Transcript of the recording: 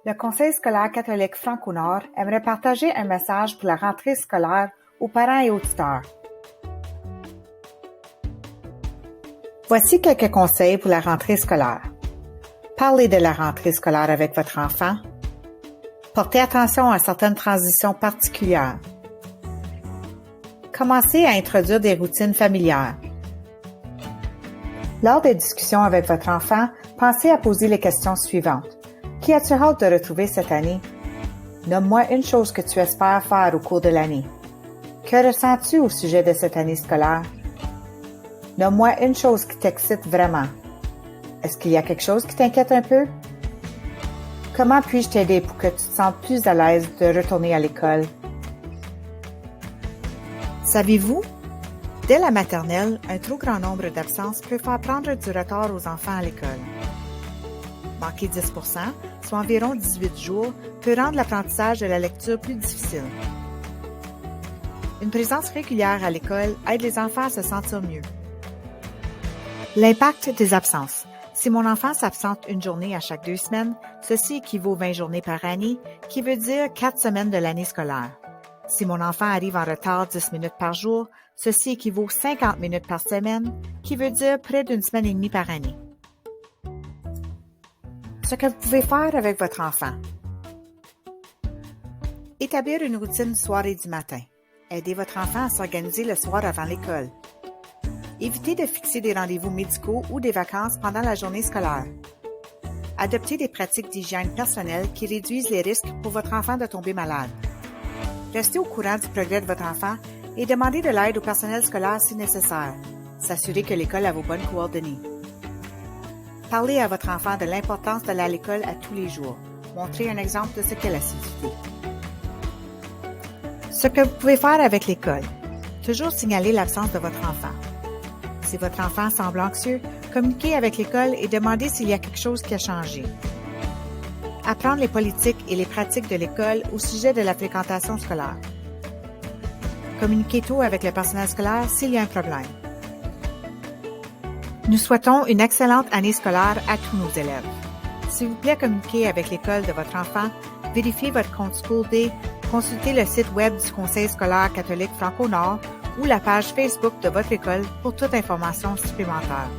Le Conseil scolaire catholique Franco-Nord aimerait partager un message pour la rentrée scolaire aux parents et auditeurs. Voici quelques conseils pour la rentrée scolaire. Parlez de la rentrée scolaire avec votre enfant. Portez attention à certaines transitions particulières. Commencez à introduire des routines familières. Lors des discussions avec votre enfant, pensez à poser les questions suivantes. Qui as-tu hâte de retrouver cette année? Nomme-moi une chose que tu espères faire au cours de l'année. Que ressens-tu au sujet de cette année scolaire? Nomme-moi une chose qui t'excite vraiment. Est-ce qu'il y a quelque chose qui t'inquiète un peu? Comment puis-je t'aider pour que tu te sentes plus à l'aise de retourner à l'école? Saviez-vous? Dès la maternelle, un trop grand nombre d'absences peut faire prendre du retard aux enfants à l'école. Manquer 10%, soit environ 18 jours, peut rendre l'apprentissage de la lecture plus difficile. Une présence régulière à l'école aide les enfants à se sentir mieux. L'impact des absences. Si mon enfant s'absente une journée à chaque 2 semaines, ceci équivaut 20 journées par année, qui veut dire 4 semaines de l'année scolaire. Si mon enfant arrive en retard 10 minutes par jour, ceci équivaut 50 minutes par semaine, qui veut dire près d'une semaine et demie par année. Ce que vous pouvez faire avec votre enfant. Établir une routine du soir et du matin. Aidez votre enfant à s'organiser le soir avant l'école. Évitez de fixer des rendez-vous médicaux ou des vacances pendant la journée scolaire. Adoptez des pratiques d'hygiène personnelle qui réduisent les risques pour votre enfant de tomber malade. Restez au courant du progrès de votre enfant et demandez de l'aide au personnel scolaire si nécessaire. S'assurer que l'école a vos bonnes coordonnées. Parlez à votre enfant de l'importance d'aller à l'école à tous les jours. Montrez un exemple de ce qu'est l'assiduité. Ce que vous pouvez faire avec l'école. Toujours signaler l'absence de votre enfant. Si votre enfant semble anxieux, communiquez avec l'école et demandez s'il y a quelque chose qui a changé. Apprendre les politiques et les pratiques de l'école au sujet de la fréquentation scolaire. Communiquez tôt avec le personnel scolaire s'il y a un problème. Nous souhaitons une excellente année scolaire à tous nos élèves. S'il vous plaît, communiquez avec l'école de votre enfant, vérifiez votre compte School Day, consultez le site web du Conseil scolaire catholique Franco-Nord ou la page Facebook de votre école pour toute information supplémentaire.